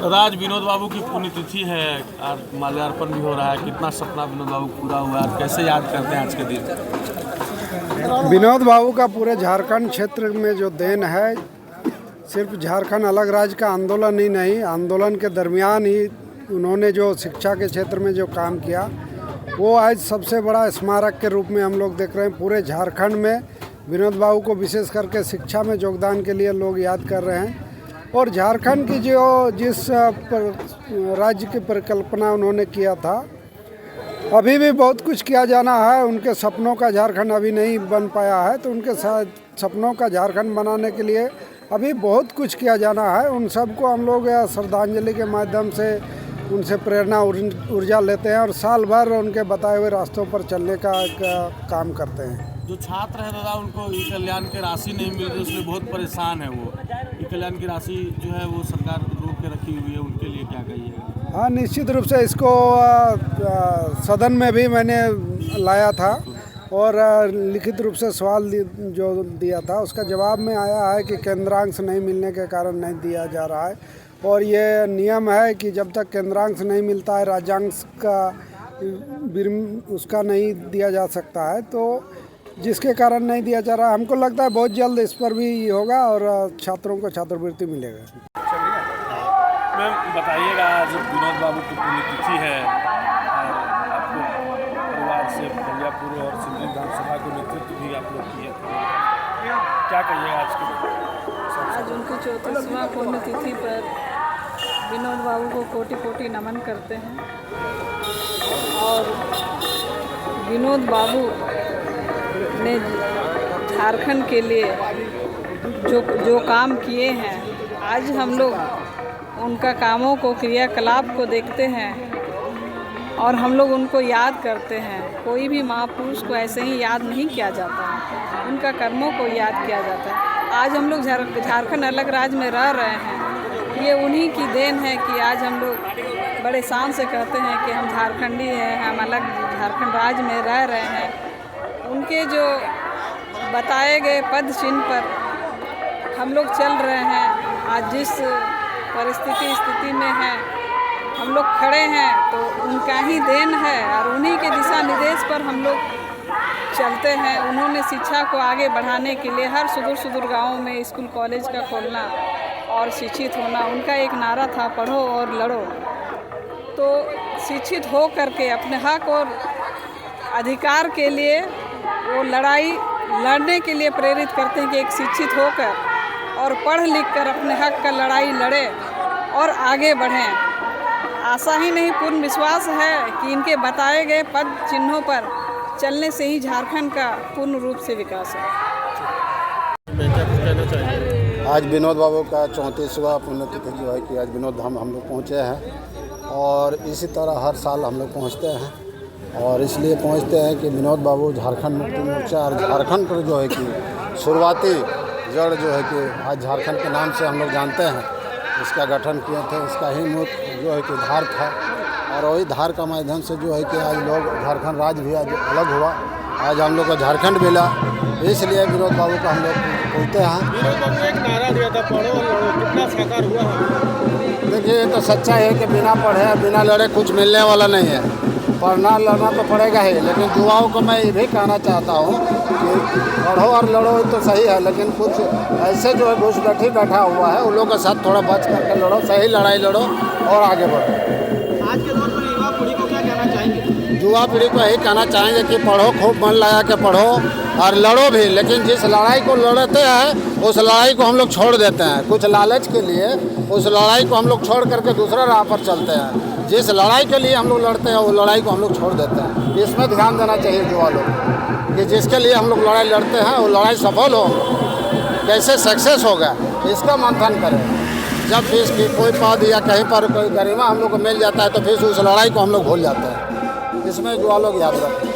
दादा आज विनोद बाबू की पुण्यतिथि है और माल्यार्पण भी हो रहा है। कितना सपना विनोद बाबू पूरा हुआ है, कैसे याद करते हैं आज के दिन? विनोद बाबू का पूरे झारखंड क्षेत्र में जो देन है, सिर्फ झारखंड अलग राज्य का आंदोलन ही नहीं, आंदोलन के दरमियान ही उन्होंने जो शिक्षा के क्षेत्र में जो काम किया वो आज सबसे बड़ा स्मारक के रूप में हम लोग देख रहे हैं। पूरे झारखंड में विनोद बाबू को विशेष करके शिक्षा में योगदान के लिए लोग याद कर रहे हैं। और झारखंड की जिस राज्य की परिकल्पना उन्होंने किया था, अभी भी बहुत कुछ किया जाना है। उनके सपनों का झारखंड अभी नहीं बन पाया है, तो उनके सपनों का झारखंड बनाने के लिए अभी बहुत कुछ किया जाना है। उन सबको हम लोग श्रद्धांजलि के माध्यम से उनसे प्रेरणा ऊर्जा लेते हैं और साल भर उनके बताए हुए रास्तों पर चलने का काम करते हैं। जो छात्र है दादा, उनको ई कल्याण की राशि नहीं मिल रही, उसमें बहुत परेशान है। वो ई कल्याण की राशि जो है वो सरकार रोक के रखी हुई है, उनके लिए क्या कहिएगा? हाँ, निश्चित रूप से इसको सदन में भी मैंने लाया था और लिखित रूप से सवाल जो दिया था उसका जवाब में आया है कि केंद्रांश नहीं मिलने के कारण नहीं दिया जा रहा है। और ये नियम है कि जब तक केंद्रांश नहीं मिलता है, राज्यांश का उसका नहीं दिया जा सकता है, तो जिसके कारण नहीं दिया जा रहा है। हमको लगता है बहुत जल्द इस पर भी होगा और छात्रों को छात्रवृत्ति मिलेगा। मैम बताइएगा, आज विनोद बाबू की पुण्यतिथि है और आपको परिवार से बलियापुर और सिंधी विधानसभा के नेतृत्व भी आप लोग किए थे, क्या कहिएगा आज के? आज उनकी 34वां पुण्यतिथि पर विनोद बाबू को कोटि कोटि नमन करते हैं। और विनोद बाबू ने झारखंड के लिए जो काम किए हैं, आज हम लोग उनका कामों को, क्रियाकलाप को देखते हैं और हम लोग उनको याद करते हैं। कोई भी महापुरुष को ऐसे ही याद नहीं किया जाता है, उनका कर्मों को याद किया जाता है। आज हम लोग झारखंड अलग राज्य में रह रहे हैं, ये उन्हीं की देन है कि आज हम लोग बड़े शान से कहते हैं कि हम झारखंडी हैं, हम अलग झारखंड राज्य में रह रहे हैं। उनके जो बताए गए पद चिन्ह पर हम लोग चल रहे हैं। आज जिस स्थिति में हैं हम लोग खड़े हैं, तो उनका ही देन है और उन्हीं के दिशा निर्देश पर हम लोग चलते हैं। उन्होंने शिक्षा को आगे बढ़ाने के लिए हर सुदूर गाँव में स्कूल कॉलेज का खोलना और शिक्षित होना उनका एक नारा था, पढ़ो और लड़ो। तो शिक्षित हो करके अपने हक और अधिकार के लिए वो लड़ाई लड़ने के लिए प्रेरित करते हैं कि एक शिक्षित होकर और पढ़ लिख कर अपने हक का लड़ाई लड़े और आगे बढ़ें। आशा ही नहीं, पूर्ण विश्वास है कि इनके बताए गए पद चिन्हों पर चलने से ही झारखंड का पूर्ण रूप से विकास है। आज विनोद बाबू का 34वां पुण्यतिथि जो है कि आज विनोद धाम हम लोग पहुँचे हैं और इसी तरह हर साल हम लोग पहुँचते हैं। और इसलिए पहुँचते हैं कि विनोद बाबू झारखंड मुक्ति मोर्चा और झारखंड पर जो है कि शुरुआती जड़ जो है कि आज झारखंड के नाम से हम लोग जानते हैं, इसका गठन किए थे। इसका ही मुख्य जो है कि धार था और वही धार का माध्यम से जो है कि आज लोग झारखंड राज्य भी आज अलग हुआ, आज हम लोग को झारखंड मिला। इसलिए विनोद बाबू को हम लोग पूछते हैं। विनोद बाबू ने एक नारा दिया था, पढ़ो और लड़ो, कितना साकार हुआ है? देखिए, ये तो सच्चाई है कि बिना पढ़े बिना लड़े कुछ मिलने वाला नहीं है। पढ़ना लड़ना तो पड़ेगा ही, लेकिन युवाओं को मैं ये भी कहना चाहता हूँ कि पढ़ो और लड़ो तो सही है, लेकिन कुछ ऐसे जो है घुस बैठा हुआ है, उन लोगों के साथ थोड़ा बच करके लड़ो, सही लड़ाई लड़ो और आगे बढ़ो। आज के दौर पर युवा पीढ़ी को क्या कहना चाहेंगे? युवा पीढ़ी को यही कहना चाहेंगे कि पढ़ो, खूब मन लगा के पढ़ो और लड़ो भी, लेकिन जिस लड़ाई को लड़ते हैं उस लड़ाई को हम लोग छोड़ देते हैं। कुछ लालच के लिए उस लड़ाई को हम लोग छोड़ करके दूसरा राह पर चलते हैं। जिस लड़ाई के लिए हम लोग लड़ते हैं वो लड़ाई को हम लोग छोड़ देते हैं। इसमें ध्यान देना चाहिए युवा लोग कि जिसके लिए हम लोग लड़ाई लड़ते हैं वो लड़ाई सफल हो, कैसे सक्सेस होगा इसका मंथन करें। जब फिर इसकी कोई पद या कहीं पर कोई गरिमा हम लोग को मिल जाता है तो फिर उस लड़ाई को हम लोग भूल जाते हैं। इसमें युवा लोग याद रखें।